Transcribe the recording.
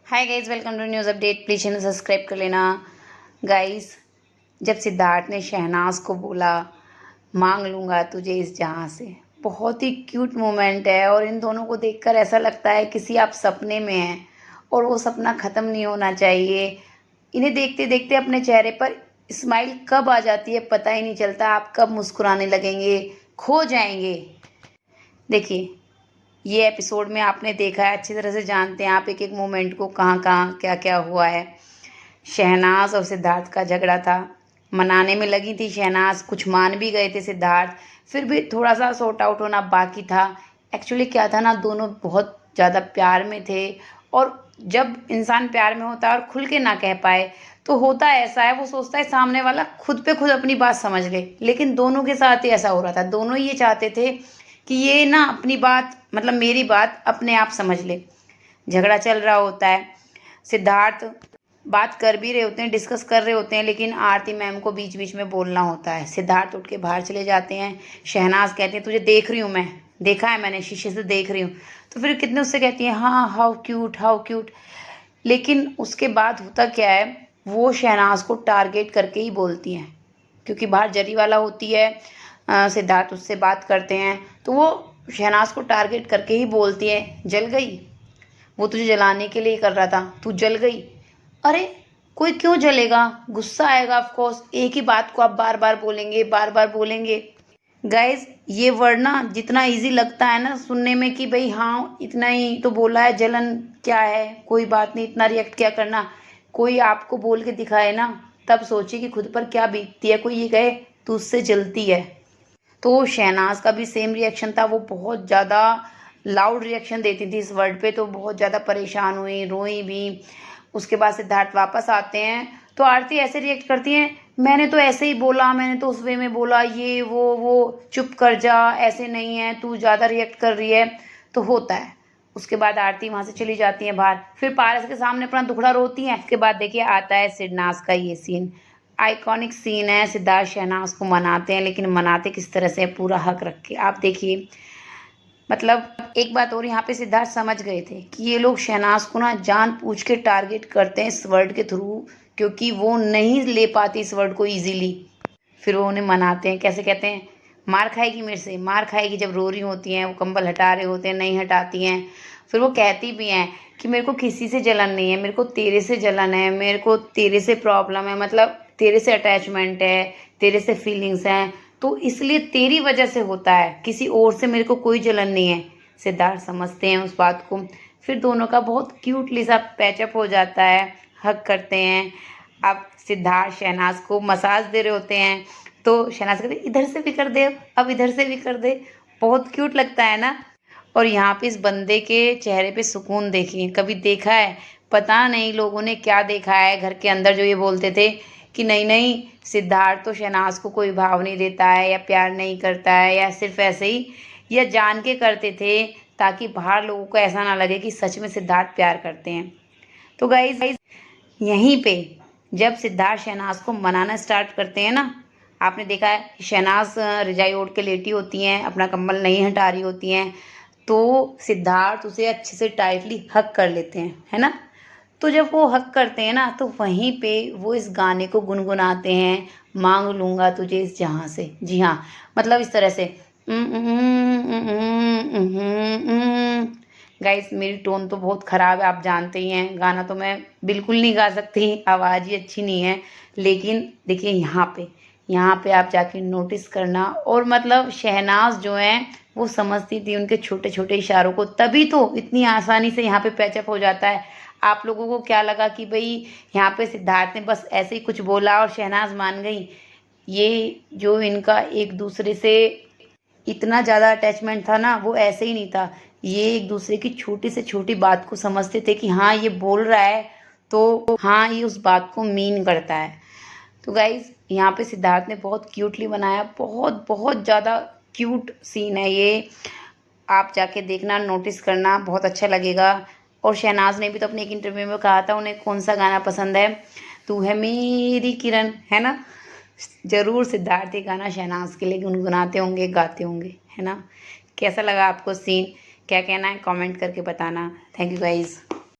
Hi guys, welcome to news update. Please channel subscribe कर लेना। Guys, जब सिद्धार्थ ने शहनाज को बोला मांग लूँगा तुझे इस जहाँ से, बहुत ही क्यूट मोमेंट है। और इन दोनों को देखकर ऐसा लगता है किसी आप सपने में हैं और वो सपना ख़त्म नहीं होना चाहिए। इन्हें देखते देखते अपने चेहरे पर स्माइल कब आ जाती है पता ही नहीं चलता। आप कब मुस्कुराने लगेंगे, खो जाएंगे। देखिए, ये एपिसोड में आपने देखा है, अच्छी तरह से जानते हैं आप एक एक मोमेंट को, कहाँ कहाँ क्या क्या हुआ है। शहनाज और सिद्धार्थ का झगड़ा था, मनाने में लगी थी शहनाज, कुछ मान भी गए थे सिद्धार्थ, फिर भी थोड़ा सा सॉर्ट आउट होना बाकी था। एक्चुअली क्या था ना, दोनों बहुत ज़्यादा प्यार में थे। और जब इंसान प्यार में होता है और खुल के ना कह पाए तो होता ऐसा है, वो सोचता है सामने वाला खुद पे खुद अपनी बात समझ ले। लेकिन दोनों के साथ ही ऐसा हो रहा था, दोनों ये चाहते थे कि ये ना अपनी बात, मतलब मेरी बात अपने आप समझ ले। झगड़ा चल रहा होता है, सिद्धार्थ बात कर भी रहे होते हैं, डिस्कस कर रहे होते हैं, लेकिन आरती मैम को बीच बीच में बोलना होता है। सिद्धार्थ उठ के बाहर चले जाते हैं। शहनाज कहती है तुझे देख रही हूँ, मैं देखा है, मैंने शीशे से देख रही हूँ। तो फिर कितने उससे कहती हैं हाँ, हाउ क्यूट हाउ क्यूट। लेकिन उसके बाद होता क्या है, वो शहनाज को टारगेट करके ही बोलती हैं, क्योंकि बाहर जरी वाला होती है। सिद्धार्थ उससे बात करते हैं तो वो शहनाज को टारगेट करके ही बोलती है जल गई, वो तुझे जलाने के लिए ही कर रहा था, तू जल गई। अरे, कोई क्यों जलेगा, गुस्सा आएगा ऑफ कोर्स। एक ही बात को आप बार बार बोलेंगे, बार बार बोलेंगे। गाइस, ये वर्ड ना जितना इजी लगता है ना सुनने में कि भाई हाँ इतना ही तो बोला है, जलन क्या है, कोई बात नहीं, इतना रिएक्ट क्या करना। कोई आपको बोल के दिखाए ना, तब सोचिए कि खुद पर क्या बीतती है। कोई ये कहे तू उससे जलती है। तो शहनाज का भी सेम रिएक्शन था, वो बहुत ज़्यादा लाउड रिएक्शन देती थी इस वर्ड पे, तो बहुत ज़्यादा परेशान हुई, रोई भी। उसके बाद सिद्धार्थ वापस आते हैं तो आरती ऐसे रिएक्ट करती है, मैंने तो ऐसे ही बोला, मैंने तो उस वे में बोला, ये वो चुप कर जा, ऐसे नहीं है, तू ज़्यादा रिएक्ट कर रही है। तो होता है। उसके बाद आरती वहाँ से चली जाती है बाहर, फिर पारस के सामने अपना दुखड़ा रोती हैं। उसके बाद देखिए आता है सिरनाज का ये सीन, आइकॉनिक सीन है। सिद्धार्थ शहनाज को मनाते हैं, लेकिन मनाते किस तरह से, पूरा हक रख के। आप देखिए, मतलब एक बात और, यहाँ पे सिद्धार्थ समझ गए थे कि ये लोग शहनाज को ना जानबूझ के टारगेट करते हैं इस वर्ड के थ्रू, क्योंकि वो नहीं ले पाती इस वर्ड को इजीली। फिर वो उन्हें मनाते हैं, कैसे कहते हैं, मार खाएगी मेरे से, मार खाएगी। जब रो रही होती हैं, वो कंबल हटा रहे होते हैं, नहीं हटाती हैं। फिर वो कहती भी हैं कि मेरे को किसी से जलन नहीं है, मेरे को तेरे से जलन है, मेरे को तेरे से प्रॉब्लम है, मतलब तेरे से अटैचमेंट है, तेरे से फीलिंग्स हैं, तो इसलिए तेरी वजह से होता है, किसी और से मेरे को कोई जलन नहीं है। सिद्धार्थ समझते हैं उस बात को। फिर दोनों का बहुत क्यूटली सा पैचअप हो जाता है, हग करते हैं। अब सिद्धार्थ शहनाज को मसाज दे रहे होते हैं तो शहनाज कहते इधर से भी कर दे, अब इधर से भी कर दे। बहुत क्यूट लगता है ना। और यहाँ पे इस बंदे के चेहरे पे सुकून देखिए, कभी देखा है, पता नहीं लोगों ने क्या देखा है घर के अंदर, जो ये बोलते थे कि नहीं नहीं सिद्धार्थ तो शहनाज को कोई भाव नहीं देता है, या प्यार नहीं करता है, या सिर्फ ऐसे ही, या जान के करते थे ताकि बाहर लोगों को ऐसा ना लगे कि सच में सिद्धार्थ प्यार करते हैं। तो गाइज, यहीं पे जब सिद्धार्थ शहनाज को मनाना स्टार्ट करते हैं ना, आपने देखा है शहनाज रजाई ओढ़ के लेटी होती हैं, अपना कंबल नहीं हटा रही होती हैं, तो सिद्धार्थ उसे अच्छे से टाइटली हक कर लेते हैं, है ना। तो जब वो हक करते हैं ना, तो वहीं पे वो इस गाने को गुनगुनाते हैं, मांग लूँगा तुझे इस जहाँ से। जी हाँ, मतलब इस तरह से। गाइस, मेरी टोन तो बहुत ख़राब है, आप जानते ही हैं, गाना तो मैं बिल्कुल नहीं गा सकती, आवाज़ ही अच्छी नहीं है। लेकिन देखिए यहाँ पे आप जाके नोटिस करना। और मतलब शहनाज जो है वो समझती थी उनके छोटे छोटे इशारों को, तभी तो इतनी आसानी से यहाँ पे पैचअप हो जाता है। आप लोगों को क्या लगा कि भाई यहाँ पे सिद्धार्थ ने बस ऐसे ही कुछ बोला और शहनाज मान गई? ये जो इनका एक दूसरे से इतना ज़्यादा अटैचमेंट था ना, वो ऐसे ही नहीं था। ये एक दूसरे की छोटी से छोटी बात को समझते थे कि हाँ ये बोल रहा है तो हाँ ये उस बात को मीन करता है। तो गाइज, यहाँ पे सिद्धार्थ ने बहुत क्यूटली बनाया, बहुत बहुत ज़्यादा क्यूट सीन है ये। आप जाके देखना, नोटिस करना, बहुत अच्छा लगेगा। और शहनाज ने भी तो अपने एक इंटरव्यू में कहा था उन्हें कौन सा गाना पसंद है, तू है मेरी किरण, है ना। ज़रूर सिद्धार्थ ये गाना शहनाज के लिए गुनगुनाते होंगे, गाते होंगे, है ना। कैसा लगा आपको सीन, क्या कहना है कमेंट करके बताना। Thank you guys.